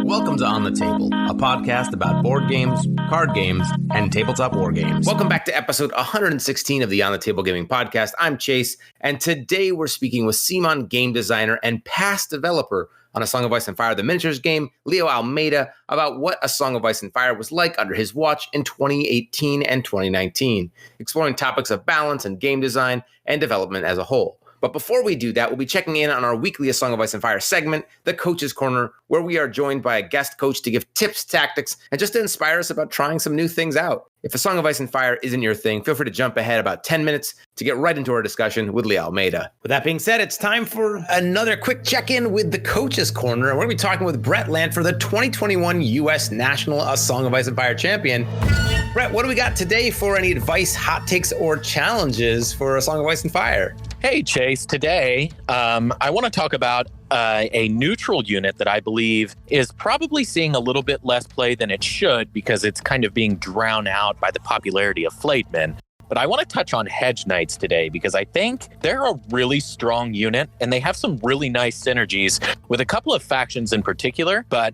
Welcome to On the Table, a podcast about board games, card games, and tabletop war games. Welcome back to episode 116 of the On the Table Gaming Podcast. I'm Chase, and today we're speaking with CMON Game Designer and past developer on A Song of Ice and Fire, the miniatures game, Leo Almeida, about what A Song of Ice and Fire was like under his watch in 2018 and 2019, exploring topics of balance and game design and development as a whole. But before we do that, we'll be checking in on our weekly A Song of Ice and Fire segment, the Coach's Corner, where we are joined by a guest coach to give tips, tactics, and just to inspire us about trying some new things out. If A Song of Ice and Fire isn't your thing, feel free to jump ahead about 10 minutes to get right into our discussion with Leo Almeida. With that being said, it's time for another quick check-in with the Coach's Corner. We're going to be talking with Brett Lanpher, the 2021 U.S. National A Song of Ice and Fire champion. Brett, what do we got today for any advice, hot takes, or challenges for A Song of Ice and Fire? Hey, Chase. Today, I want to talk about a neutral unit that I believe is probably seeing a little bit less play than it should because it's kind of being drowned out by the popularity of flayed men. But I want to touch on Hedge Knights today because I think they're a really strong unit and they have some really nice synergies with a couple of factions in particular, but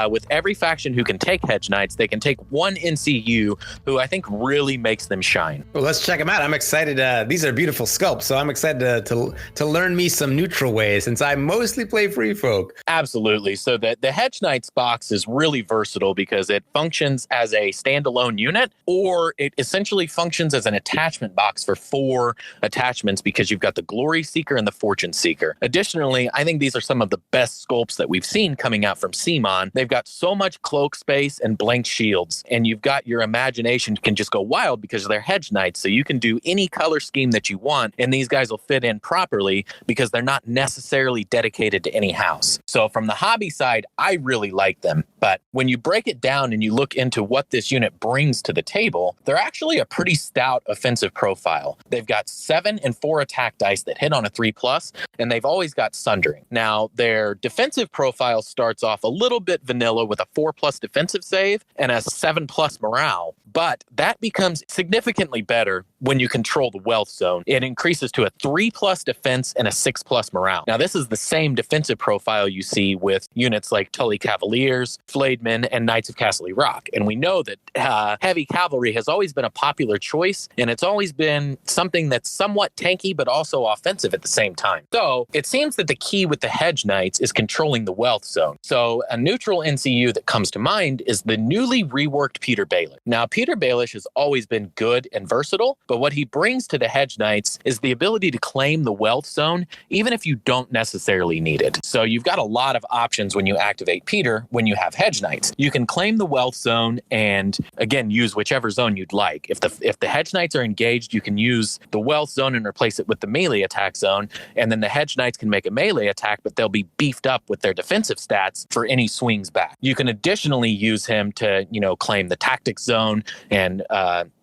with every faction who can take Hedge Knights, they can take one NCU who I think really makes them shine. Well, let's check them out. I'm excited. These are beautiful sculpts, so I'm excited to learn me some neutral ways since I mostly play free folk. Absolutely. So the Hedge Knights box is really versatile because it functions as a standalone unit, or it essentially functions as an attachment box for 4 attachments because you've got the Glory Seeker and the Fortune Seeker. Additionally, I think these are some of the best sculpts that we've seen coming out from CMON. They've got so much cloak space and blank shields, and you've got your imagination can just go wild because they're Hedge Knights, so you can do any color scheme that you want, and these guys will fit in properly because they're not necessarily dedicated to any house. So from the hobby side, I really like them, but when you break it down and you look into what this unit brings to the table, they're actually a pretty stout offensive profile. They've got 7 and 4 attack dice that hit on a 3+, and they've always got Sundering. Now, their defensive profile starts off a little bit vanilla with a 4+ defensive save and a 7+ morale, but that becomes significantly better when you control the wealth zone. It increases to a 3+ defense and a 6+ morale. Now, this is the same defensive profile you see with units like Tully Cavaliers, Flayed Men, and Knights of Castle Rock. And we know that heavy cavalry has always been a popular choice, and it's always been something that's somewhat tanky but also offensive at the same time. So it seems that the key with the Hedge Knights is controlling the wealth zone. So a neutral NCU that comes to mind is the newly reworked Peter Baelish. Now, Peter Baelish has always been good and versatile, but what he brings to the Hedge Knights is the ability to claim the wealth zone, even if you don't necessarily need it. So you've got a lot of options when you activate Peter when you have Hedge Knights. You can claim the wealth zone and, again, use whichever zone you'd like. If the Hedge Knights are engaged, you can use the wealth zone and replace it with the melee attack zone, and then the Hedge Knights can make a melee attack, but they'll be beefed up with their defensive stats for any swings back. You can additionally use him to, claim the tactics zone and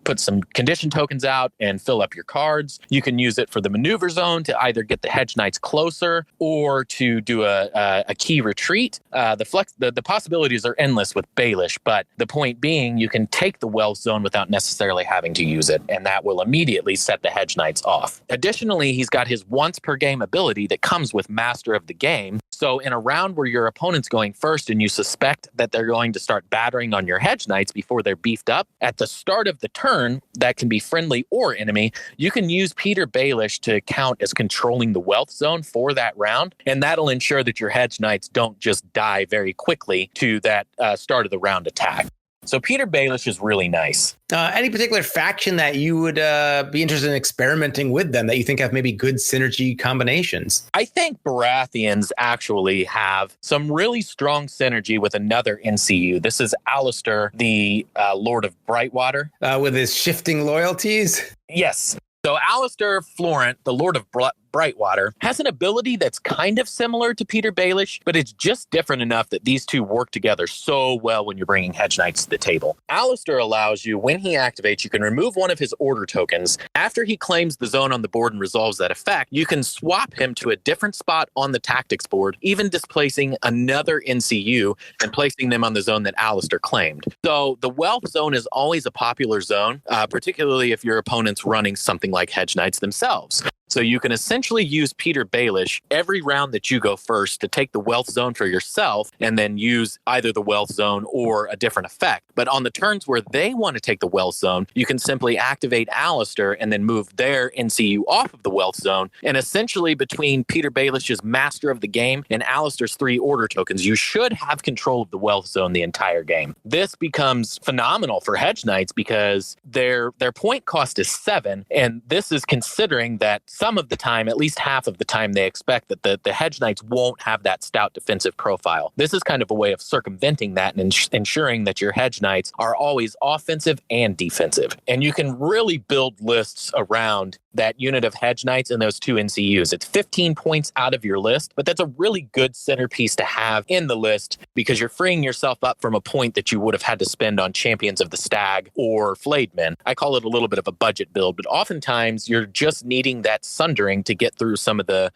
put some condition tokens out and fill up your cards. You can use it for the maneuver zone to either get the Hedge Knights closer or to do a key retreat. The possibilities are endless with Baelish, but the point being you can take the wealth zone without necessarily having to use it, and that will immediately set the Hedge Knights off. Additionally, he's got his once per game ability that comes with Master of the Game. So in a round where your opponent's going first and you suspect that they're going to start battering on your Hedge Knights before they're beefed up, at the start of the turn, that can be friendly or enemy, you can use Peter Baelish to count as controlling the wealth zone for that round, and that'll ensure that your Hedge Knights don't just die very quickly to that start of the round attack. So Peter Baelish is really nice. Any particular faction that you would be interested in experimenting with them that you think have maybe good synergy combinations? I think Baratheons actually have some really strong synergy with another NCU. This is Alistair, the Lord of Brightwater. With his shifting loyalties? Yes. So Alistair Florent, the Lord of Brightwater, has an ability that's kind of similar to Peter Baelish, but it's just different enough that these two work together so well when you're bringing Hedge Knights to the table. Alistair allows you, when he activates, you can remove one of his order tokens. After he claims the zone on the board and resolves that effect, you can swap him to a different spot on the tactics board, even displacing another NCU and placing them on the zone that Alistair claimed. So the wealth zone is always a popular zone, particularly if your opponent's running something like Hedge Knights themselves. So you can essentially use Peter Baelish every round that you go first to take the wealth zone for yourself and then use either the wealth zone or a different effect. But on the turns where they want to take the wealth zone, you can simply activate Alistair and then move their NCU off of the wealth zone. And essentially between Peter Baelish's Master of the Game and Alistair's 3 order tokens, you should have control of the wealth zone the entire game. This becomes phenomenal for Hedge Knights because their point cost is 7, and this is considering that some of the time, at least half of the time, they expect that the Hedge Knights won't have that stout defensive profile. This is kind of a way of circumventing that and ensuring that your Hedge Knights are always offensive and defensive. And you can really build lists around that unit of Hedge Knights and those 2 NCUs. It's 15 points out of your list, but that's a really good centerpiece to have in the list because you're freeing yourself up from a point that you would have had to spend on Champions of the Stag or Flayed Men. I call it a little bit of a budget build, but oftentimes you're just needing that sundering to get through some of the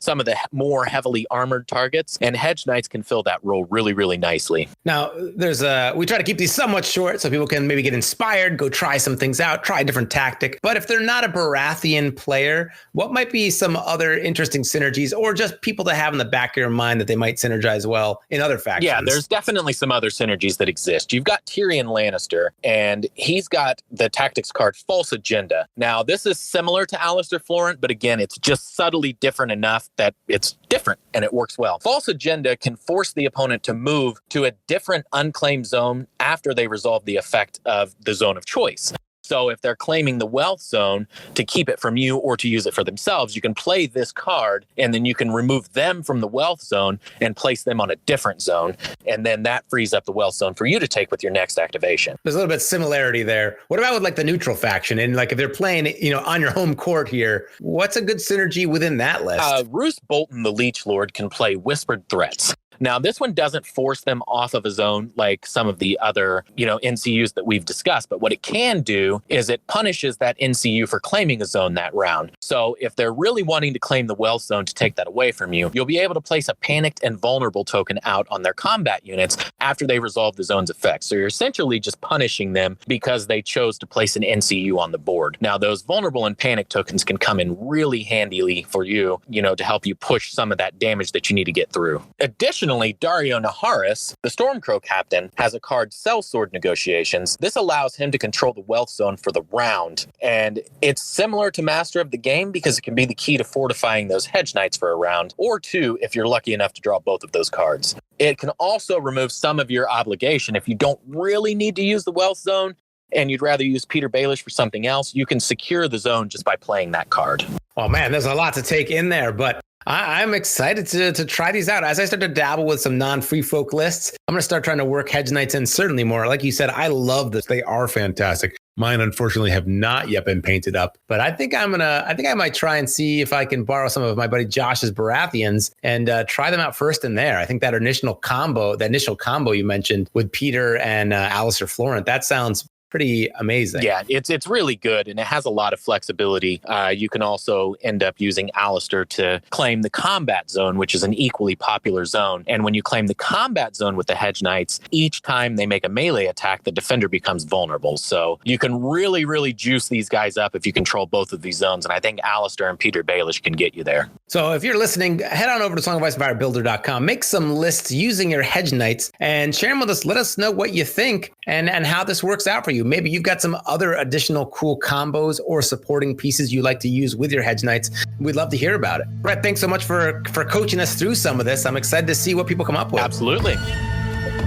more heavily armored targets, and Hedge Knights can fill that role really, really nicely. Now, we try to keep these somewhat short so people can maybe get inspired, go try some things out, try a different tactic. But if they're not a Baratheon player, what might be some other interesting synergies or just people to have in the back of your mind that they might synergize well in other factions? Yeah, there's definitely some other synergies that exist. You've got Tyrion Lannister, and he's got the tactics card False Agenda. Now, this is similar to Alistair Florent, but again, it's just subtly different enough that it's different and it works well. False Agenda can force the opponent to move to a different unclaimed zone after they resolve the effect of the zone of choice. So if they're claiming the wealth zone to keep it from you or to use it for themselves, you can play this card and then you can remove them from the wealth zone and place them on a different zone. And then that frees up the wealth zone for you to take with your next activation. There's a little bit of similarity there. What about with like the neutral faction? And like if they're playing, on your home court here, what's a good synergy within that list? Roose Bolton, the Leech Lord, can play Whispered Threats. Now, this one doesn't force them off of a zone like some of the other, NCUs that we've discussed. But what it can do is it punishes that NCU for claiming a zone that round. So if they're really wanting to claim the wealth zone to take that away from you, you'll be able to place a panicked and vulnerable token out on their combat units after they resolve the zone's effects. So you're essentially just punishing them because they chose to place an NCU on the board. Now, those vulnerable and panic tokens can come in really handily for you, to help you push some of that damage that you need to get through. Additionally, Dario Naharis, the Stormcrow captain, has a card Sellsword Negotiations. This allows him to control the wealth zone for the round. And it's similar to Master of the Game because it can be the key to fortifying those Hedge Knights for a round, or 2 if you're lucky enough to draw both of those cards. It can also remove some of your obligation. If you don't really need to use the wealth zone and you'd rather use Peter Baelish for something else, you can secure the zone just by playing that card. Oh man, there's a lot to take in there, but I'm excited to try these out. As I start to dabble with some non-free folk lists, I'm going to start trying to work Hedge Knights in certainly more. Like you said, I love this. They are fantastic. Mine, unfortunately, have not yet been painted up, but I think I might try and see if I can borrow some of my buddy Josh's Baratheons and try them out first in there. I think that initial combo you mentioned with Peter and Alistair Florent, that sounds pretty amazing. Yeah, it's really good, and it has a lot of flexibility. You can also end up using Alistair to claim the combat zone, which is an equally popular zone. And when you claim the combat zone with the Hedge Knights, each time they make a melee attack, the defender becomes vulnerable. So you can really, really juice these guys up if you control both of these zones. And I think Alistair and Peter Baelish can get you there. So if you're listening, head on over to songoficefirebuilder.com, make some lists using your Hedge Knights and share them with us. Let us know what you think and how this works out for you. Maybe you've got some other additional cool combos or supporting pieces you like to use with your Hedge Knights. We'd love to hear about it. Brett, thanks so much for coaching us through some of this. I'm excited to see what people come up with. Absolutely.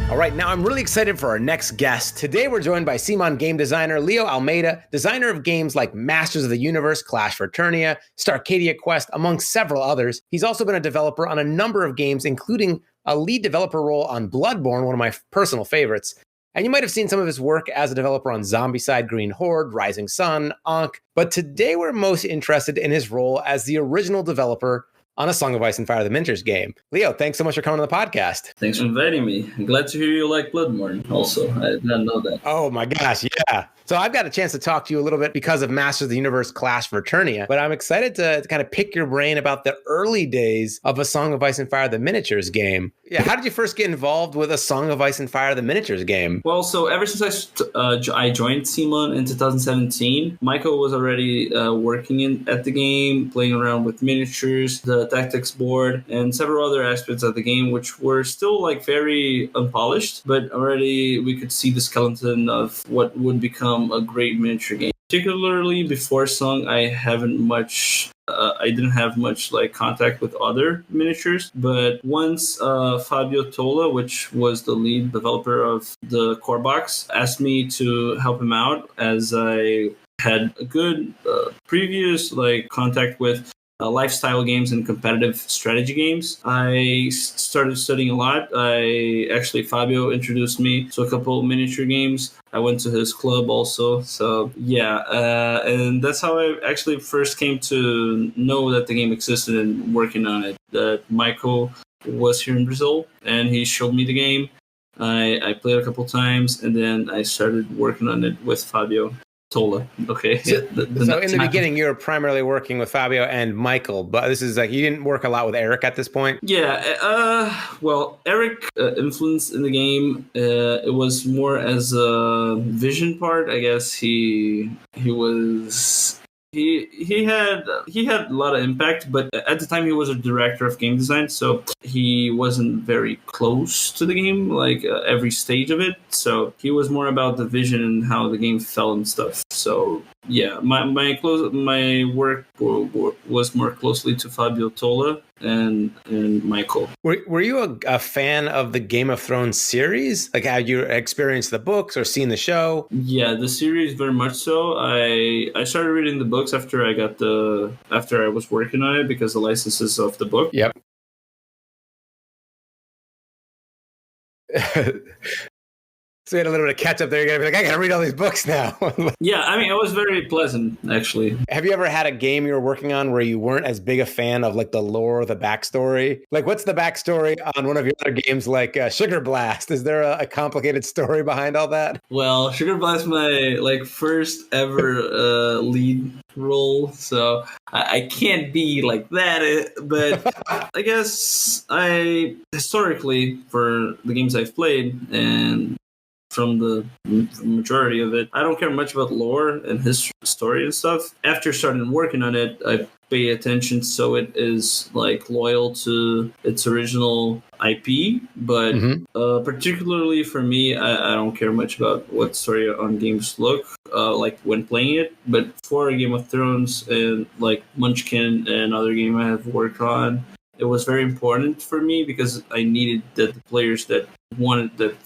All right, now I'm really excited for our next guest. Today we're joined by CMON Game Designer Leo Almeida, designer of games like Masters of the Universe, Clash for Eternia, Starcadia Quest, among several others. He's also been a developer on a number of games, including a lead developer role on Bloodborne, one of my personal favorites. And you might have seen some of his work as a developer on Zombicide, Green Horde, Rising Sun, Ankh. But today we're most interested in his role as the original developer on a Song of Ice and Fire the Miniatures game. Leo, thanks so much for coming on the podcast. Thanks for inviting me. I'm glad to hear you like Bloodborne also. I did not know that. Oh my gosh, yeah. So I've got a chance to talk to you a little bit because of Masters of the Universe Clash of Eternia, but I'm excited to kind of pick your brain about the early days of a Song of Ice and Fire the Miniatures game. Yeah, how did you first get involved with a Song of Ice and Fire the Miniatures game? Well, so ever since I joined CMON in 2017, Michael was already working at the game, playing around with miniatures, the tactics board, and several other aspects of the game, which were still like very unpolished, but already we could see the skeleton of what would become a great miniature game. Particularly before Song, I didn't have much like contact with other miniatures, but once Fabio Tola, which was the lead developer of the core box, asked me to help him out as I had a good previous like contact with lifestyle games and competitive strategy games. I started studying a lot. Fabio introduced me to a couple miniature games. I went to his club also. So yeah, and that's how I actually first came to know that the game existed and working on it. That Michael was here in Brazil and he showed me the game. I played a couple times and then I started working on it with Fabio Tola. Okay. So in the beginning, you were primarily working with Fabio and Michael, but this is like you didn't work a lot with Eric at this point. Yeah. Well, Eric influenced in the game. It was more as a vision part. I guess he had a lot of impact, but at the time he was a director of game design, so he wasn't very close to the game, like every stage of it. So he was more about the vision and how the game felt and stuff. So yeah, my work was more closely to Fabio Tola and Michael. Were you a fan of the Game of Thrones series? Like, had you experienced the books or seen the show? Yeah, the series very much so. I started reading the books after I was working on it because the licenses of the book. Yep. So you had a little bit of catch up there. You're going to be like, I got to read all these books now. Yeah, I mean, it was very pleasant, actually. Have you ever had a game you were working on where you weren't as big a fan of like the lore, the backstory? Like, what's the backstory on one of your other games like Sugar Blast? Is there a complicated story behind all that? Well, Sugar Blast, my first ever lead role, so I can't be like that. But I guess historically, for the games I've played and from the majority of it, I don't care much about lore and history, story and stuff. After starting working on it, I pay attention so it is like loyal to its original IP. But particularly for me, I don't care much about what story on games look like when playing it. But for Game of Thrones and like Munchkin and other game I have worked on, it was very important for me because I needed that the players that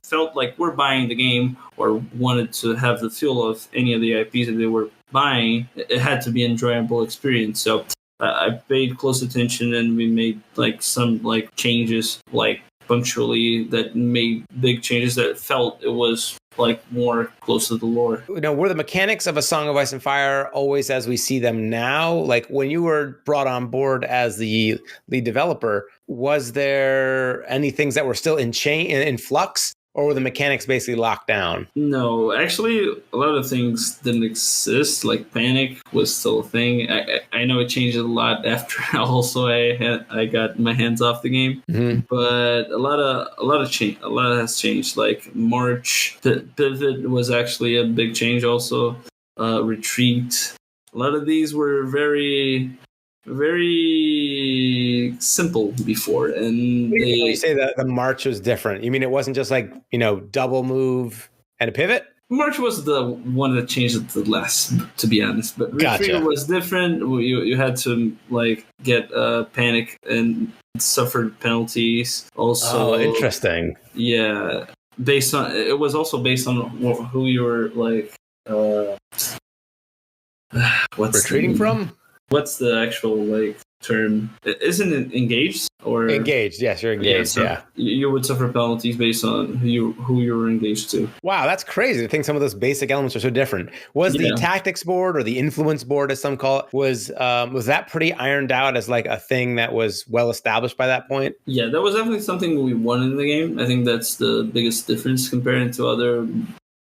felt like we're buying the game or wanted to have the feel of any of the IPs that they were buying, it had to be an enjoyable experience. So I paid close attention and we made like some like changes like punctually that made big changes that felt it was like more close to the lore. Were the mechanics of A Song of Ice and Fire always as we see them now? Like when you were brought on board as the lead developer, was there any things that were still in flux? Or were the mechanics basically locked down? No, actually, a lot of things didn't exist. Like Panic was still a thing. I know it changed a lot after also I got my hands off the game. But a lot has changed. Like March, Pivot was actually a big change. Also, Retreat. A lot of these were very simple before, and you say that the march was different. You mean it wasn't just like double move and a pivot? March was the one that changed it the less, to be honest. But Retreat was different. You had to like get Panic and suffered penalties. Also, interesting. Yeah, it was also based on who you were like. What's retreating from? What's the actual like term? Isn't it engaged? or engaged. Yes, you're engaged. Yeah. You would suffer penalties based on who you were engaged to. Wow, that's crazy. I think some of those basic elements are so different. Was the tactics board, or the influence board, as some call it, was that pretty ironed out as like a thing that was well established by that point? Yeah, that was definitely something we wanted in the game. I think that's the biggest difference comparing to other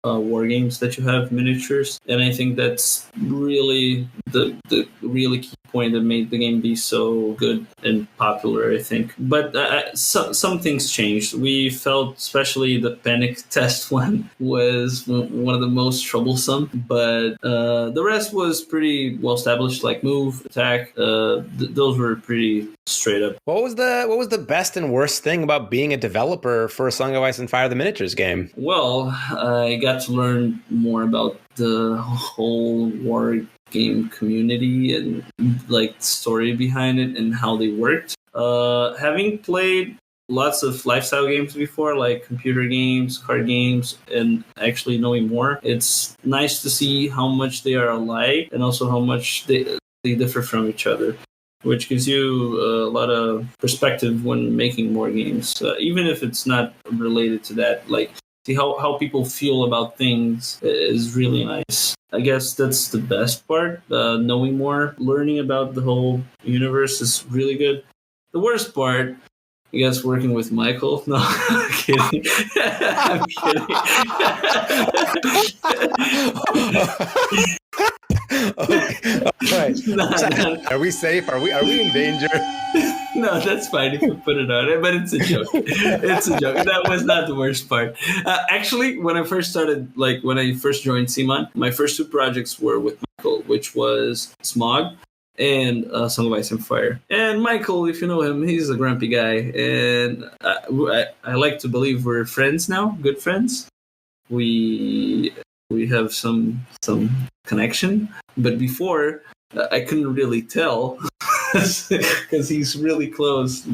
war games that you have miniatures, and I think that's really the really key point that made the game be so good and popular, I think. But some things changed. We felt, especially the panic test one was one of the most troublesome, but the rest was pretty well established, like move, attack. Those were pretty straight up. What was the best and worst thing about being a developer for A Song of Ice and Fire, the miniatures game? Well, I got to learn more about the whole war game community and like the story behind it and how they worked. Having played lots of lifestyle games before, like computer games, card games, and actually knowing more, it's nice to see how much they are alike and also how much they differ from each other, which gives you a lot of perspective when making more games, even if it's not related to that. Like, see how people feel about things is really nice. I guess that's the best part. Knowing more, learning about the whole universe is really good. The worst part, I guess, working with Michael. No, I'm kidding. I'm kidding. Okay. All right. No. Are we safe? Are we in danger? No, that's fine if you put it on it, but it's a joke. It's a joke. That was not the worst part. Actually, when I first started, like when I first joined CMON, my first two projects were with Michael, which was Smog and Song of Ice and Fire. And Michael, if you know him, he's a grumpy guy, and I like to believe we're friends now, good friends. We have some connection, but before I couldn't really tell because he's really closed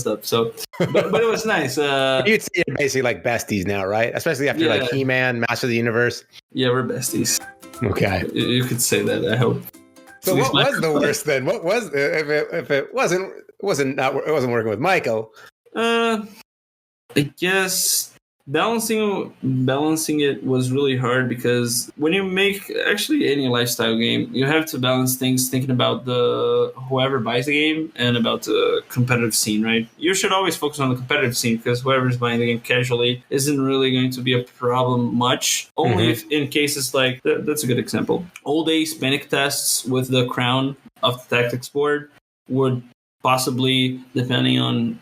up. So, but it was nice. You'd say you're basically like besties now, right? Especially after like He-Man, Master of the Universe. Yeah, we're besties. Okay, you could say that. I hope. So what was the worst then? What was if it wasn't working with Michael? I guess balancing it was really hard, because when you make actually any lifestyle game, you have to balance things thinking about the whoever buys the game and about the competitive scene, right? You should always focus on the competitive scene, because whoever's buying the game casually isn't really going to be a problem much. Only if in cases like that's a good example. Old days panic tests with the crown of the tactics board would possibly, depending on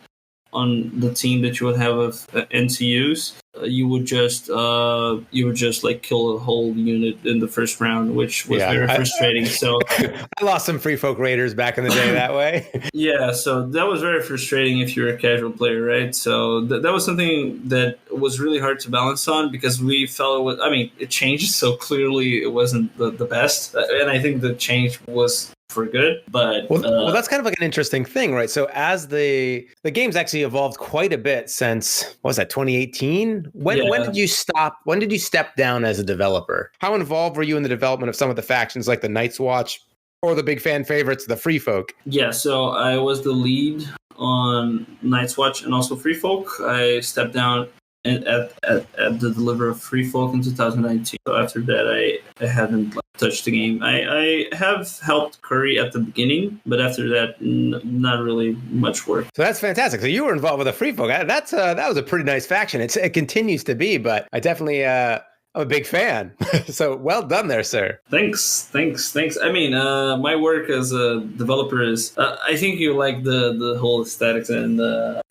the team that you would have of NCUs, you would just like kill a whole unit in the first round, which was very frustrating. So I lost some Free Folk Raiders back in the day that way. Yeah, so that was very frustrating if you're a casual player, right? So that was something that was really hard to balance on, because we felt it changed, so clearly it wasn't the best, and I think the change was for good, but well, that's kind of like an interesting thing, right? So as the game's actually evolved quite a bit since, what was that, 2018? When did you stop? When did you step down as a developer? How involved were you in the development of some of the factions like the Night's Watch or the big fan favorites, the Free Folk? Yeah, so I was the lead on Night's Watch and also Free Folk. I stepped down at the deliver of Free Folk in 2019. So after that, I haven't touched the game. I have helped Curry at the beginning, but after that, not really much work. So that's fantastic. So you were involved with the Free Folk. That was a pretty nice faction. It continues to be, but I definitely I'm a big fan. So well done there, sir. Thanks. I mean, my work as a developer is, I think you like the whole aesthetics and the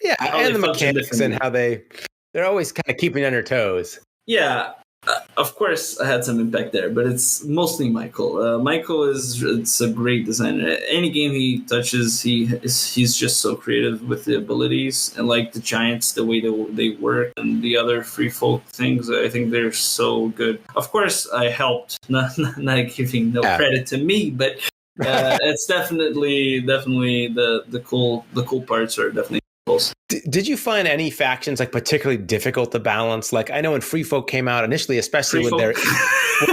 mechanics and how they're always kind of keeping on your toes. Yeah, of course I had some impact there, but it's mostly Michael. Michael it's a great designer. Any game he touches, he's just so creative with the abilities, and like the Giants, the way they work, and the other Free Folk things. I think they're so good. Of course, I helped, not giving credit to me, but it's definitely the cool parts are definitely. Did you find any factions like particularly difficult to balance? Like I know when Free Folk came out initially, especially with their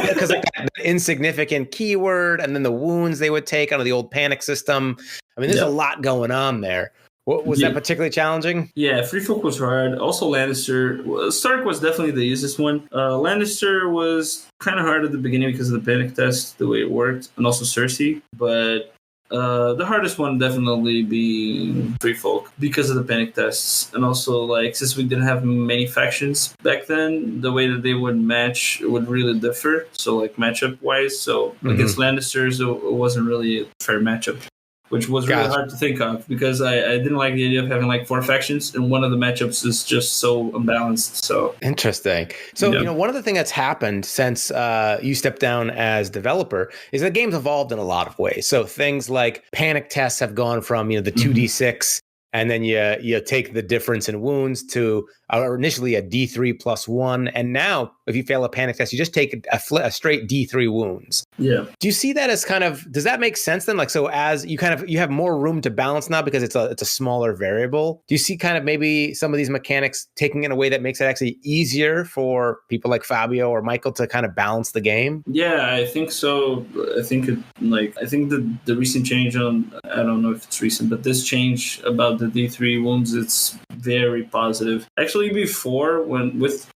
because like that insignificant keyword and then the wounds they would take out of the old panic system. I mean, there's a lot going on there. Was that particularly challenging? Yeah, Free Folk was hard. Also, Lannister. Stark was definitely the easiest one. Lannister was kind of hard at the beginning because of the panic test, the way it worked, and also Cersei. But the hardest one definitely be Free Folk because of the panic tests, and also like since we didn't have many factions back then, the way that they would match would really differ. So like matchup wise, so against Lannisters, it wasn't really a fair matchup, which was really hard to think of because I didn't like the idea of having like 4 factions and one of the matchups is just so unbalanced. So interesting. So, one of the things that's happened since you stepped down as developer is the game's evolved in a lot of ways. So things like panic tests have gone from, the 2d6 and then you take the difference in wounds to initially a D3 plus 1. And now if you fail a panic test, you just take a straight D3 wounds. Yeah. Do you see that as does that make sense then? Like, so as you have more room to balance now because it's a smaller variable. Do you see kind of maybe some of these mechanics taking in a way that makes it actually easier for people like Fabio or Michael to kind of balance the game? Yeah, I think so. I think the recent change I don't know if it's recent, but this change about the D3 wounds, it's very positive. Actually, before with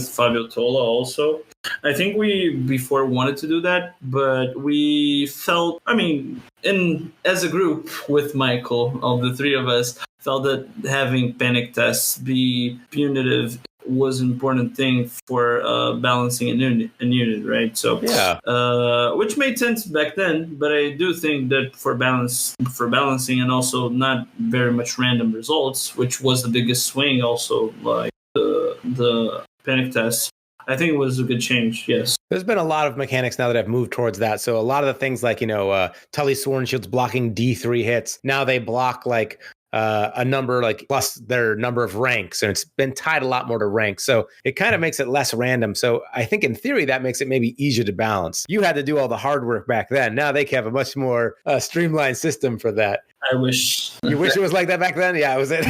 Fabio Tola also, I think we before wanted to do that, but we felt, as a group with Michael, all the 3 of us felt that having panic tests be punitive was an important thing for balancing a unit, right? So which made sense back then, but I do think that for balancing and also not very much random results, which was the biggest swing also, like the panic test, I think it was a good change. Yes. There's been a lot of mechanics now that have moved towards that. So a lot of the things like, Tully's Sworn Shield's blocking D3 hits. Now they block like a number like plus their number of ranks, and it's been tied a lot more to ranks. So it kind of makes it less random. So I think in theory that makes it maybe easier to balance. You had to do all the hard work back then. Now they have a much more streamlined system for that. I wish. You wish it was like that back then? Yeah, was it?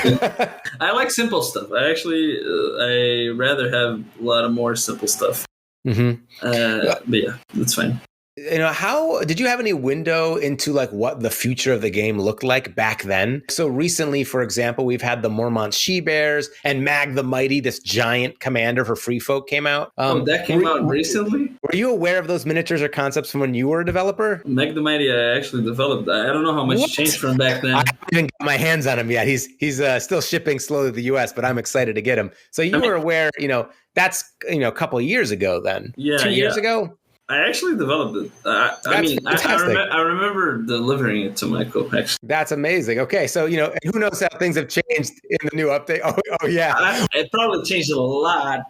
I like simple stuff. I rather have a lot of more simple stuff. Mm-hmm. But yeah, that's fine. How did you have any window into like what the future of the game looked like back then? So recently, for example, we've had the Mormont She-Bears and Mag the Mighty, this giant commander for Free Folk came out. That came out recently? Were you aware of those miniatures or concepts from when you were a developer? Mag the Mighty, I actually developed. I don't know how much changed from back then. I haven't even got my hands on him yet. He's still shipping slowly to the US, but I'm excited to get him. So you were aware, that's, a couple of years ago then. Yeah. 2 years ago? I actually developed it. I remember delivering it to Michael, actually. That's amazing. Okay, so, and who knows how things have changed in the new update? Oh yeah. It probably changed a lot,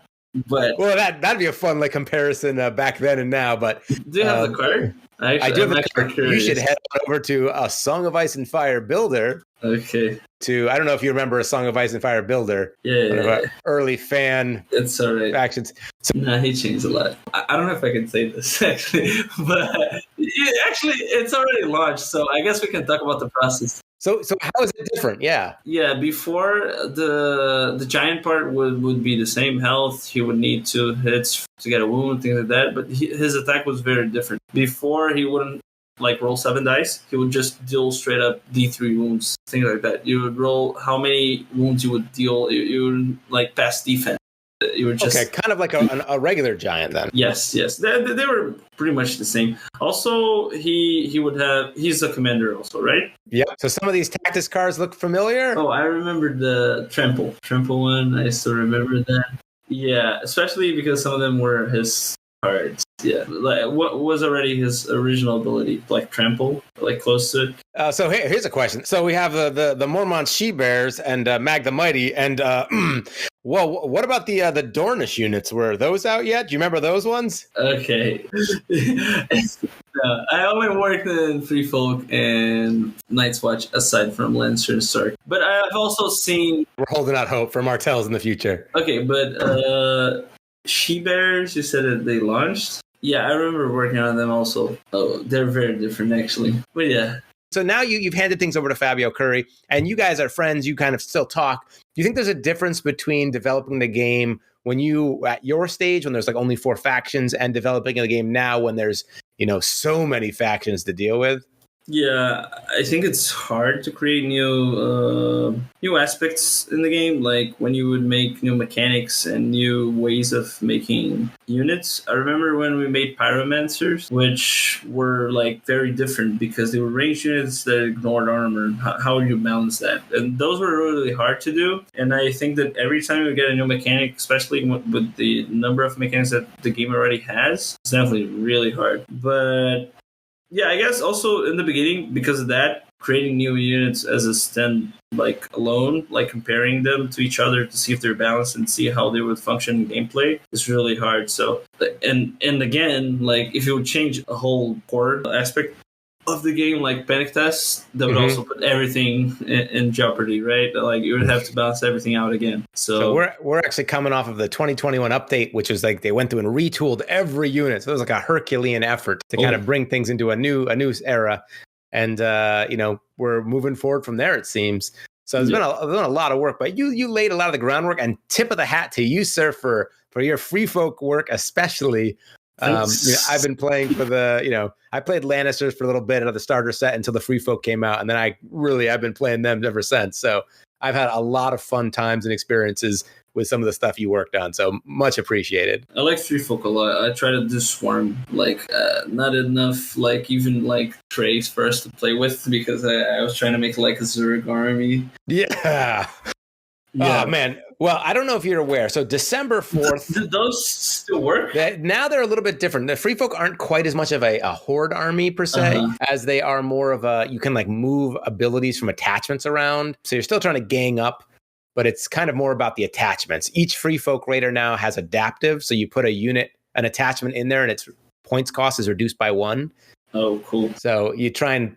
but... Well, that'd be a fun comparison back then and now, but... Do you have the card? I do have the card. You should head over to a Song of Ice and Fire builder. Okay. I don't know if you remember a Song of Ice and Fire builder. Yeah. Early fan. It's all right. Factions. So, he changed a lot. I don't know if I can say this actually, but it's already launched, so I guess we can talk about the process. So how is it different? Yeah. Yeah. Before the giant part would be the same health. He would need 2 hits to get a wound, things like that. But his attack was very different. Before he wouldn't roll 7 dice. He would just deal straight up D3 wounds, things like that. You would roll how many wounds you would deal. You would pass defense. You were just kind of like a regular giant then. Yes. They were pretty much the same. Also, he's a commander also, right? Yep. So some of these Tactics cards look familiar. Oh, I remember the Trample one. I still remember that. Yeah, especially because some of them were his cards. Yeah, what was already his original ability, like Trample, close to it. So here's a question. So we have the Mormont She-Bears and Mag the Mighty, and well, what about the Dornish units? Were those out yet? Do you remember those ones? Okay. I only worked in Free Folk and Night's Watch aside from Lancer and Stark, but I've also seen. We're holding out hope for Martells in the future. Okay, but She-Bears, you said that they launched. Yeah, I remember working on them also. Oh, they're very different, actually. But yeah. So now you've handed things over to Fabio Curry, and you guys are friends. You kind of still talk. Do you think there's a difference between developing the game when you, at your stage, when there's only 4 factions, and developing the game now when there's, so many factions to deal with? Yeah, I think it's hard to create new aspects in the game, like when you would make new mechanics and new ways of making units. I remember when we made pyromancers, which were like very different because they were ranged units that ignored armor. How would you balance that? And those were really hard to do. And I think that every time we get a new mechanic, especially with the number of mechanics that the game already has, it's definitely really hard. But yeah, I guess also in the beginning, because of that, creating new units as a stand, like alone, like comparing them to each other to see if they're balanced and see how they would function in gameplay is really hard. So, and again, like if you would change a whole core aspect of the game, like panic tests, that would also put everything in jeopardy, right? Like you would have to balance everything out again. So we're actually coming off of the 2021 update, which was like they went through and retooled every unit. So it was like a Herculean effort to kind of bring things into a new era. And we're moving forward from there, it seems. So there's been a lot of work, but you laid a lot of the groundwork, and tip of the hat to you, sir, for your free folk work, especially. I've been playing for I played Lannisters for a little bit out of the starter set until the free folk came out. And then I've been playing them ever since. So I've had a lot of fun times and experiences with some of the stuff you worked on. So much appreciated. I like free folk a lot. I try to do swarm, not enough, even trays for us to play with, because I was trying to make like a Zerg army. Yeah. Oh, man. Well, I don't know if you're aware. So December 4th. Did those still work? Now they're a little bit different. The free folk aren't quite as much of a horde army per se, as they are more of you can like move abilities from attachments around. So you're still trying to gang up, but it's kind of more about the attachments. Each free folk raider now has adaptive. So you put an attachment in there and its points cost is reduced by 1. Oh, cool. So you try and,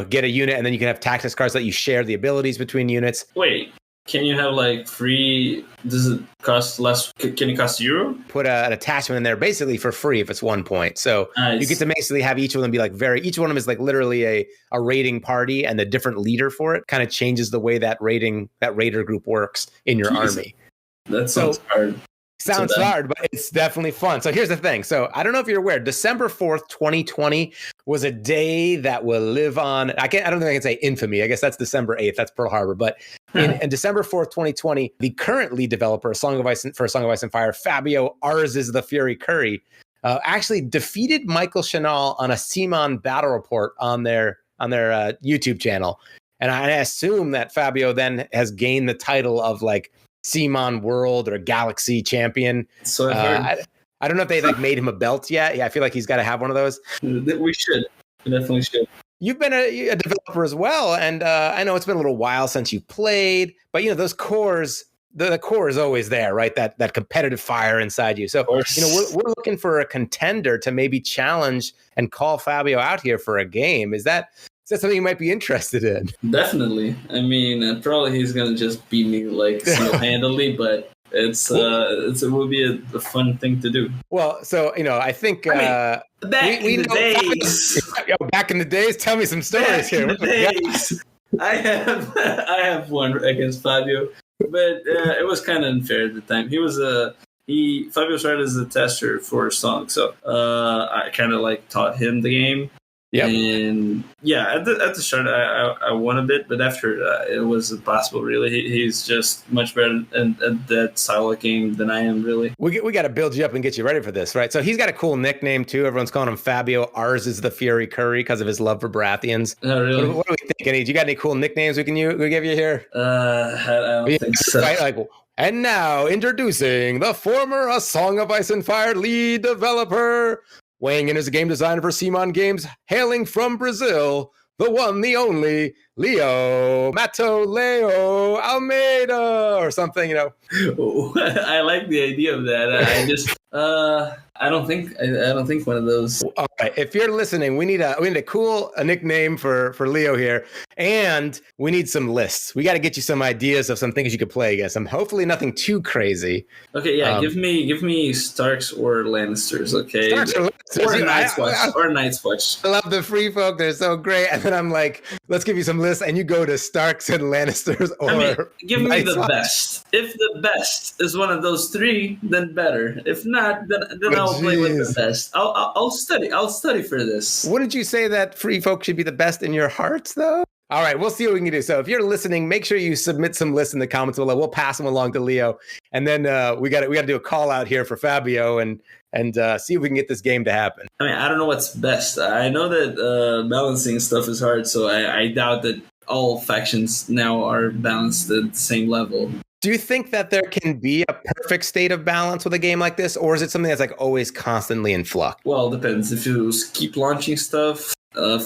get a unit, and then you can have tactics cards that you share the abilities between units. Wait. Can you have free? Does it cost less? Can it cost 0? Put an attachment in there basically for free if it's 1 point. So you get to basically have each of them be each one of them is literally a raiding party, and the different leader for it kind of changes the way that raider group works in your army. That sounds hard. Sounds hard, but it's definitely fun. So here's the thing. So I don't know if you're aware, December 4th, 2020 was a day that will live on. I don't think I can say infamy. I guess that's December 8th. That's Pearl Harbor. But in December 4th, 2020, the current lead developer, Song of Ice and Fire, Fabio Ours is the Fury Curry, actually defeated Michael Chanel on a CMON battle report on their YouTube channel. And I assume that Fabio then has gained the title of CMON World or Galaxy Champion. So I don't know if they made him a belt yet. Yeah, I feel like he's got to have one of those. We should. We definitely should. You've been a developer as well, and I know it's been a little while since you played, but those cores, the core is always there, right? That competitive fire inside you. So we're looking for a contender to maybe challenge and call Fabio out here for a game. Is that something you might be interested in? Definitely. I mean, probably he's gonna just beat me single-handedly, but it will be a fun thing to do. Well, so I think back in the days. Tell me some stories here. I have one against Fabio, but it was kind of unfair at the time. Fabio started as a tester for a song, so I kind of taught him the game. Yeah, and at the start I won a bit, but after it was impossible. Really, he's just much better at that style of game than I am. Really, we got to build you up and get you ready for this, right? So he's got a cool nickname too. Everyone's calling him Fabio. Ours is the Fury Curry because of his love for Baratheons. Oh, really? What do we think? Do you got any cool nicknames we give you here? I don't think so. Right? And now introducing the former A Song of Ice and Fire lead developer, weighing in as a game designer for CMON Games, hailing from Brazil, the one, the only, Leo Almeida, or something, I like the idea of that. I don't think one of those. All right, if you're listening, we need a nickname for Leo here, and we need some lists. We got to get you some ideas of some things you could play against. Hopefully nothing too crazy. Okay, yeah, give me Starks or Lannisters. Okay, Starks or Lannisters. Or Night's Watch. I love the free folk; they're so great. And then I'm like, let's give you some lists, and you go to Starks and Lannisters. Or give me the best. If the best is one of those 3, then better. If not, then I'll I'll play with the jeez. best. I'll study. I'll study for this. Wouldn't you say that free folk should be the best in your hearts, though? All right, we'll see what we can do. So if you're listening, make sure you submit some lists in the comments below. We'll pass them along to Leo, and then we got to do a call out here for Fabio and see if we can get this game to happen. I mean, I don't know what's best. I know that balancing stuff is hard, so I doubt that all factions now are balanced at the same level. Do you think that there can be a perfect state of balance with a game like this, or is it something that's like always constantly in flux? Well, it depends. If you keep launching stuff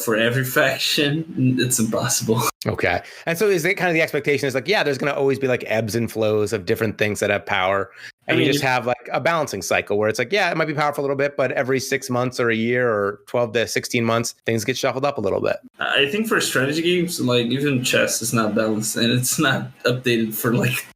for every faction, it's impossible. Okay. And so is it kind of the expectation is like, yeah, there's going to always be like ebbs and flows of different things that have power. And you just have like a balancing cycle where it's like, yeah, it might be powerful a little bit, but every 6 months or a year or 12 to 16 months, things get shuffled up a little bit. I think for strategy games, like even chess is not balanced and it's not updated for like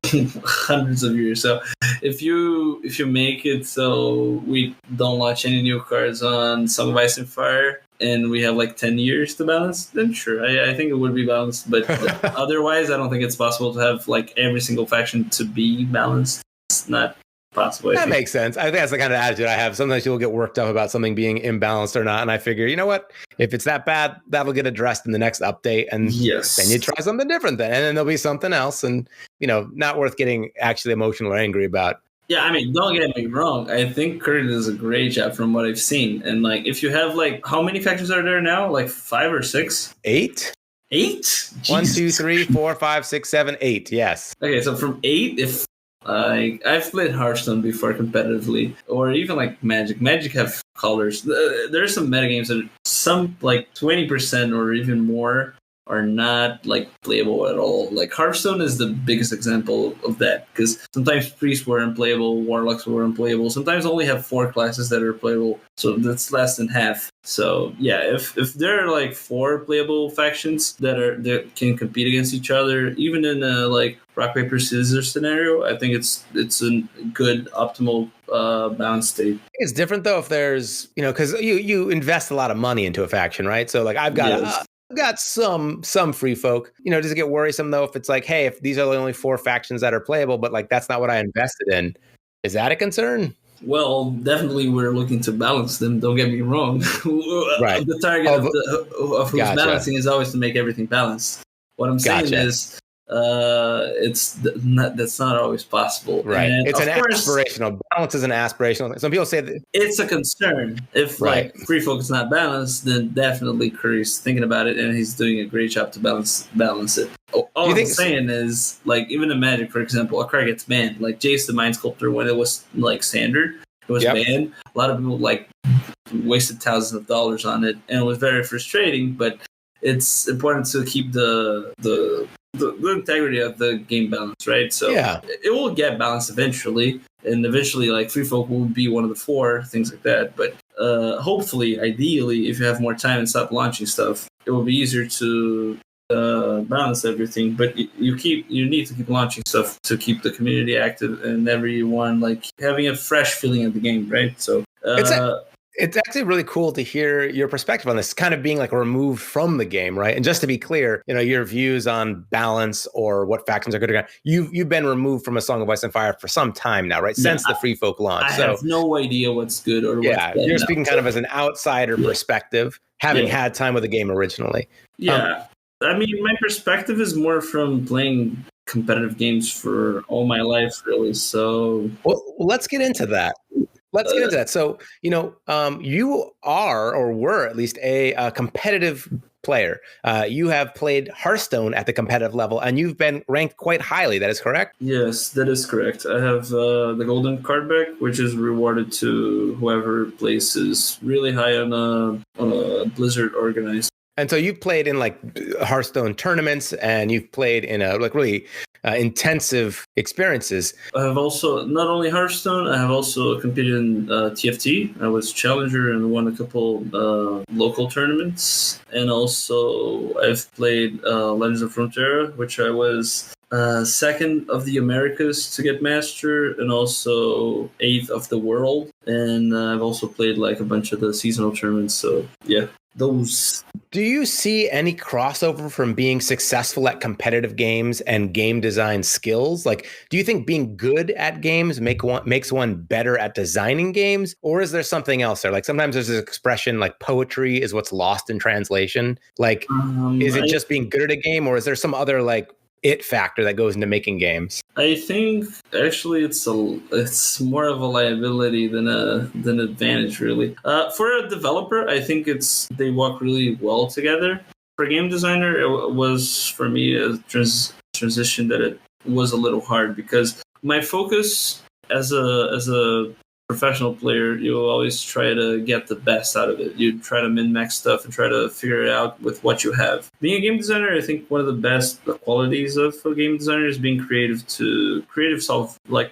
hundreds of years. So if you make it so we don't launch any new cards on Song of Ice and Fire, and we have like 10 years to balance, then sure, I think it would be balanced. But otherwise, I don't think it's possible to have like every single faction to be balanced. It's not possible. That makes sense. I think that's the kind of attitude I have. Sometimes people get worked up about something being imbalanced or not. And I figure, you know what? If it's that bad, that'll get addressed in the next update. And then you try something different then. And then there'll be something else. And, not worth getting actually emotional or angry about. Yeah, I mean, don't get me wrong. I think Kurt does a great job from what I've seen. And like, if you have like, how many factions are there now? Like 5 or 6? 8? 8? 1, 2, 3, 4, 5, 6, 7, 8. Yes. Okay, so from 8, if I've played Hearthstone before competitively, or even like Magic. Magic have colors. There's some metagames that some like 20% or even more are not like playable at all. Like Hearthstone is the biggest example of that, because sometimes priests were unplayable, warlocks were unplayable. Sometimes only have 4 classes that are playable, so that's less than half. So yeah, if there are like 4 playable factions that can compete against each other, even in a like rock paper scissors scenario, I think it's a good optimal balance state. It's different though if there's because you invest a lot of money into a faction, right? So like I've got some free folk. Does it get worrisome though if it's like, hey, if these are the only 4 factions that are playable, but like that's not what I invested in? Is that a concern? Well, definitely we're looking to balance them. Don't get me wrong. Right. The target of who's balancing is always to make everything balanced. What I'm saying is that's not always possible. Right. And it's an aspirational. Balance is an aspirational. Some people say that it's a concern. If like free folk is not balanced, then definitely Curry's thinking about it and he's doing a great job to balance it. All I'm saying is, like, even in Magic, for example, a card gets banned. Like Jace the Mind Sculptor, when it was like standard, it was banned. A lot of people like wasted thousands of dollars on it, and it was very frustrating. But it's important to keep the integrity of the game balance, right? So it will get balanced eventually, and eventually, like, free folk will be one of the 4 things like that. But hopefully, ideally, if you have more time and stop launching stuff, it will be easier to balance everything. But you need to keep launching stuff to keep the community active and everyone like having a fresh feeling of the game, right? So it's actually really cool to hear your perspective on this, kind of being like removed from the game, right? And just to be clear, your views on balance or what factions are good or not, you've been removed from A Song of Ice and Fire for some time now, right? Since the Free Folk launch. I have no idea what's good or what's bad. You're speaking kind of as an outsider perspective, having had time with the game originally. Yeah. I mean, my perspective is more from playing competitive games for all my life, really. So, well, let's get into that. So, you are, or were at least, a competitive player. You have played Hearthstone at the competitive level, and you've been ranked quite highly. That is correct? Yes, that is correct. I have the golden card back, which is rewarded to whoever places really high on a Blizzard organized. And so you've played in like Hearthstone tournaments, and you've played in like really intensive experiences. I have also, not only Hearthstone, I have also competed in TFT. I was challenger and won a couple local tournaments. And also I've played Legends of Frontera, which I was 2nd of the Americas to get master, and also 8th of the world. And I've also played like a bunch of the seasonal tournaments. So yeah. those. Do you see any crossover from being successful at competitive games and game design skills? Like, do you think being good at games makes one better at designing games? Or is there something else there? Like sometimes there's this expression like poetry is what's lost in translation. Like, is it just being good at a game, or is there some other like it factor that goes into making games? I think actually it's more of a liability than an advantage, really. For a developer, I think they work really well together. For a game designer, it was for me a transition that it was a little hard because my focus as a professional player, you always try to get the best out of it. You try to min-max stuff and try to figure it out with what you have. Being a game designer, I think one of the best qualities of a game designer is being creative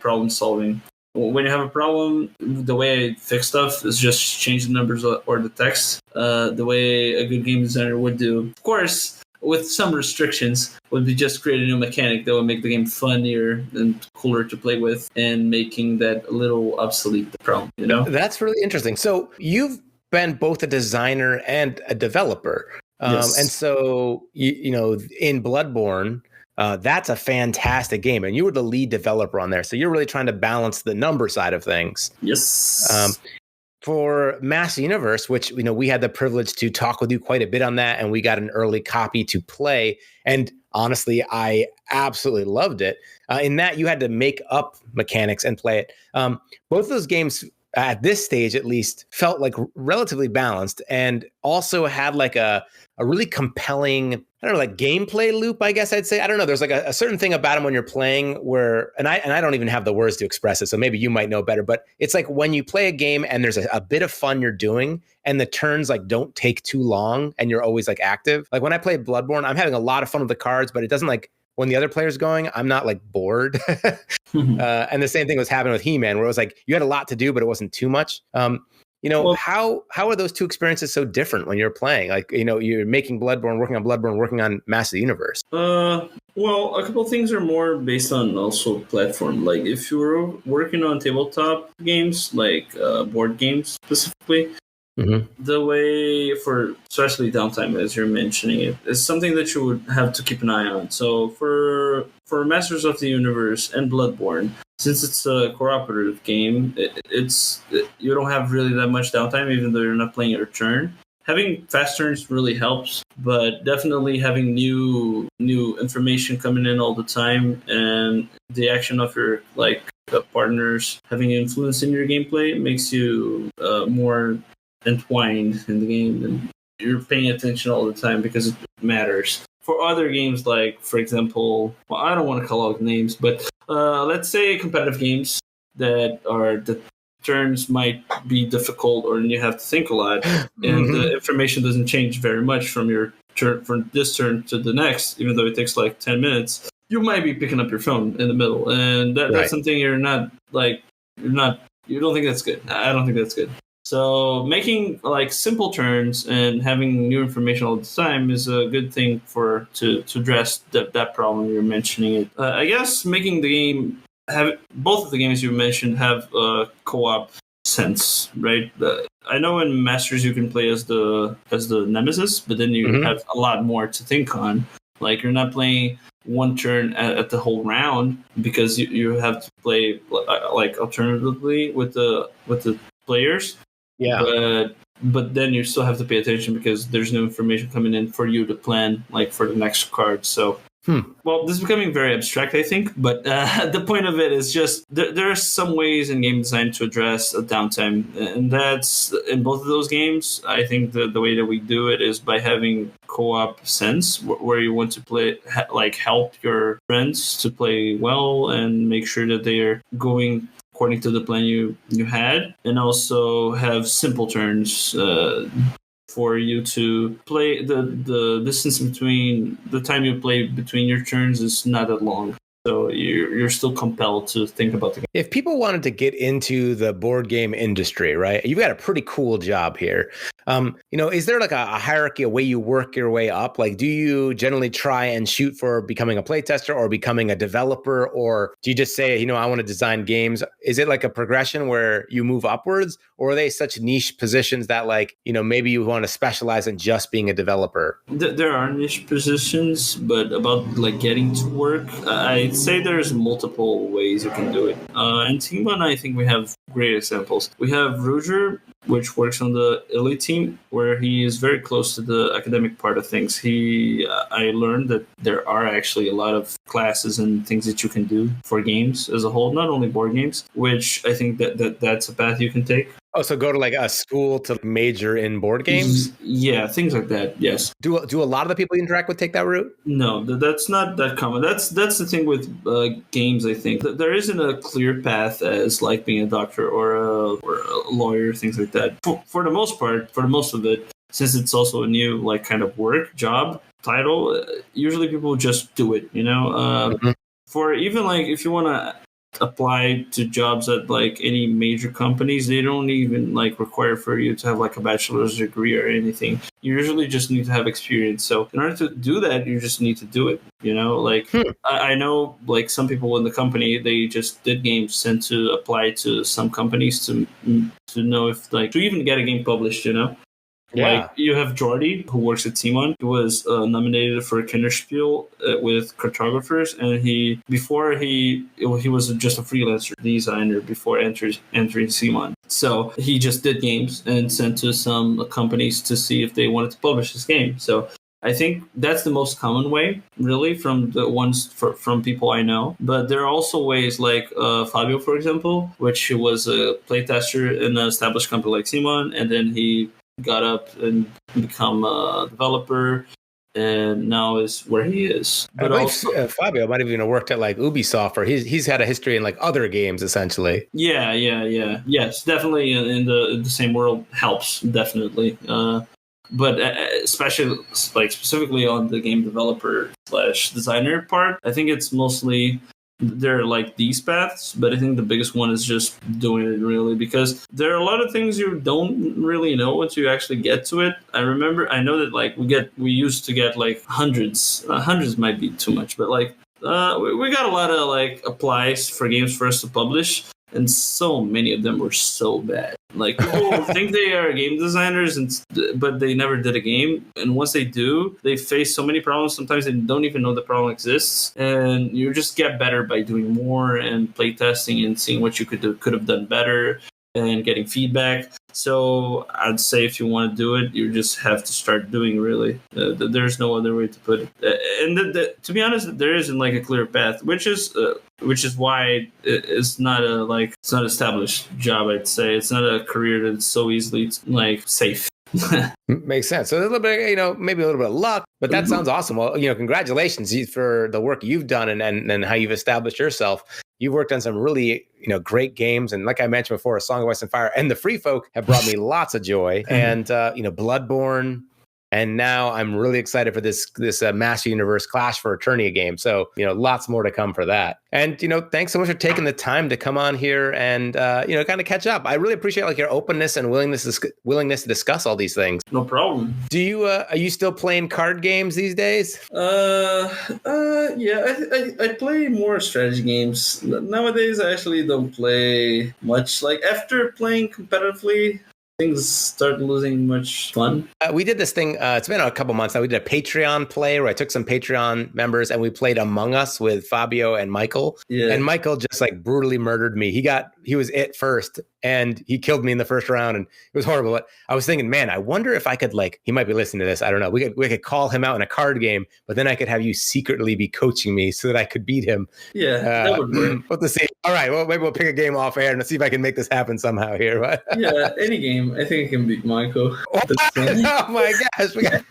problem solving. When you have a problem, the way I fix stuff is just change the numbers or the text, the way a good game designer would do. Of course, with some restrictions, would be just create a new mechanic that would make the game funnier and cooler to play with, and making that a little obsolete the problem, you know? That's really interesting. So you've been both a designer and a developer. Yes. And so, you know, in Bloodborne, that's a fantastic game. And you were the lead developer on there. So you're really trying to balance the number side of things. Yes. For Master Universe, which, you know, we had the privilege to talk with you quite a bit on that, and we got an early copy to play. And honestly, I absolutely loved it. In that, you had to make up mechanics and play it. Both of those games, at this stage at least, felt like relatively balanced, and also had like a really compelling, I don't know, like gameplay loop, I guess I'd say. I don't know. There's like a certain thing about them when you're playing where, and I don't even have the words to express it, so maybe you might know better, but it's like when you play a game and there's a bit of fun you're doing, and the turns like don't take too long, and you're always like active. Like when I play Bloodborne, I'm having a lot of fun with the cards, but it doesn't like, when the other player's going, I'm not like bored. And the same thing was happening with He-Man, where it was like you had a lot to do, but it wasn't too much. You know, how are those two experiences so different when you're playing? Like, you know, you're making Bloodborne, working on Master Universe. Well, a couple of things are more based on also platform. Like if you're working on tabletop games, like board games specifically, the way for especially downtime, as you're mentioning it, is something that you would have to keep an eye on. So for Masters of the Universe and Bloodborne, since it's a cooperative game, you don't have really that much downtime, even though you're not playing your turn. Having fast turns really helps, but definitely having new information coming in all the time, and the action of your partners having influence in your gameplay makes you more entwined in the game, and you're paying attention all the time because it matters. For other games, like, for example, well, I don't want to call out names, but let's say competitive games that the turns might be difficult, or you have to think a lot, and the information doesn't change very much from your turn, from this turn to the next, even though it takes like 10 minutes, you might be picking up your phone in the middle, and that's something you don't think that's good. I don't think that's good. So making like simple turns and having new information all the time is a good thing to address that problem you're mentioning it. I guess making the game both of the games you mentioned have co-op sense, right? I know in Masters you can play as the Nemesis, but then you have a lot more to think on. Like you're not playing one turn at the whole round, because you have to play like alternatively with the players. Yeah. But then you still have to pay attention because there's no information coming in for you to plan like for the next card. So, well, this is becoming very abstract, I think. But the point of it is just there are some ways in game design to address a downtime, and that's in both of those games. I think the way that we do it is by having co-op sense, where you want to play help your friends to play well and make sure that they are going according to the plan you had, and also have simple turns for you to play. The distance between the time you play between your turns is not that long, so you're still compelled to think about the game. If people wanted to get into the board game industry, right, you've got a pretty cool job here. Is there like a hierarchy, a way you work your way up? Like, do you generally try and shoot for becoming a playtester or becoming a developer? Or do you just say, I want to design games? Is it like a progression where you move upwards, or are they such niche positions that like, maybe you want to specialize in just being a developer? There are niche positions, but about like getting to work, I'd say there's multiple ways you can do it. And CMON, I think we have great examples. We have Roger, which works on the elite team, where he is very close to the academic part of things. I learned that there are actually a lot of classes and things that you can do for games as a whole, not only board games, which I think that's a path you can take. Oh, so go to like a school to major in board games? Yeah, things like that. Yes. Do a lot of the people you interact with take that route? No, that's not that common. That's the thing with games. I think that there isn't a clear path as like being a doctor or a lawyer, things like that. For the most part, for the most of it, since it's also a new like kind of work job title, usually people just do it. For even like if you want to apply to jobs at like any major companies, they don't even like require for you to have like a bachelor's degree or anything. You usually just need to have experience. So in order to do that, you just need to do it. I know like some people in the company, they just did games and to apply to some companies to know if like to even get a game published. Yeah. Like you have Jordy, who works at CMON. He was nominated for a Kinderspiel with cartographers, and he was just a freelancer designer before entering CMON. So he just did games and sent to some companies to see if they wanted to publish his game. So I think that's the most common way, really, from the ones from people I know. But there are also ways like Fabio, for example, which was a playtester in an established company like CMON, and then he got up and become a developer, and now is where he is. But also, Fabio might have even worked at like Ubisoft, or he's had a history in like other games, essentially. Yeah. Yes, definitely in the same world helps, definitely. But especially like specifically on the game developer / designer part, I think it's mostly there are like these paths, but I think the biggest one is just doing it really, because there are a lot of things you don't really know once you actually get to it. I know that like we used to get like hundreds might be too much, but like we got a lot of like applies for games for us to publish, and so many of them were so bad. Like people think they are game designers, but they never did a game. And once they do, they face so many problems. Sometimes they don't even know the problem exists. And you just get better by doing more and playtesting and seeing what you could have done better and getting feedback. So I'd say if you want to do it, you just have to start doing, really. There's no other way to put it. And to be honest, there isn't like a clear path, which is why it's not it's not an established job. I'd say it's not a career that's so easily like safe. Makes sense. So a little bit, maybe a little bit of luck, but that sounds awesome. Well, congratulations for the work you've done and how you've established yourself. You've worked on some really, great games. And like I mentioned before, A Song of Ice and Fire and the Free Folk have brought me lots of joy. And, Bloodborne. And now I'm really excited for this Master Universe Clash for Eternia game. So, lots more to come for that. And, thanks so much for taking the time to come on here and, kind of catch up. I really appreciate like your openness and willingness to discuss all these things. No problem. Do you, are you still playing card games these days? Yeah, I play more strategy games. Nowadays, I actually don't play much. Like after playing competitively, things start losing much fun. We did this thing. It's been a couple months now. We did a Patreon play where I took some Patreon members and we played Among Us with Fabio and Michael. Yeah. And Michael just like brutally murdered me. He was it first and he killed me in the first round and it was horrible. But I was thinking, man, I wonder if I could he might be listening to this. I don't know. We could call him out in a card game, but then I could have you secretly be coaching me so that I could beat him. Yeah, that would work. We'll have to see. All right. Well, maybe we'll pick a game off air and see if I can make this happen somehow here. Yeah, any game. I think I can beat Michael. Oh my gosh.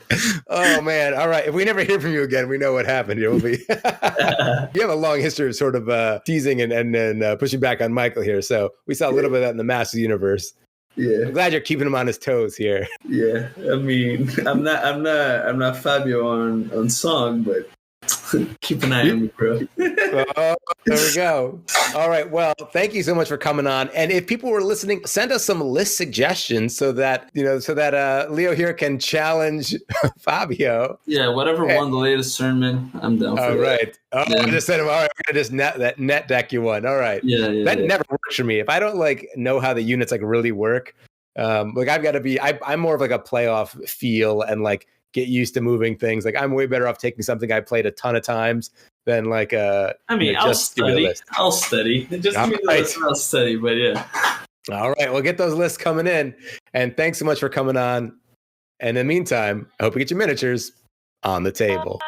Oh man. All right. If we never hear from you again, we know what happened. You have a long history of sort of teasing and pushing back on Michael here. So we saw a little bit of that in the Master Universe. Yeah. I'm glad you're keeping him on his toes here. Yeah. I mean, I'm not Fabio on song, but Keep an eye on me, bro. Oh, there we go. All right. Well, thank you so much for coming on. And if people were listening, send us some list suggestions so that Leo here can challenge Fabio. Yeah, whatever won the latest tournament, I'm down for All that. right. Oh, Yeah. I just said, all right, we're gonna just net deck you one. All right. Yeah. Never works for me. If I don't like know how the units like really work, like I've got to be, I'm more of like a playoff feel and like get used to moving things. Like I'm way better off taking something I played a ton of times than like I'll study. I'll study. Just give me the list, I'll study. But yeah. All right, we'll get those lists coming in. And thanks so much for coming on. And in the meantime, I hope you get your miniatures on the table.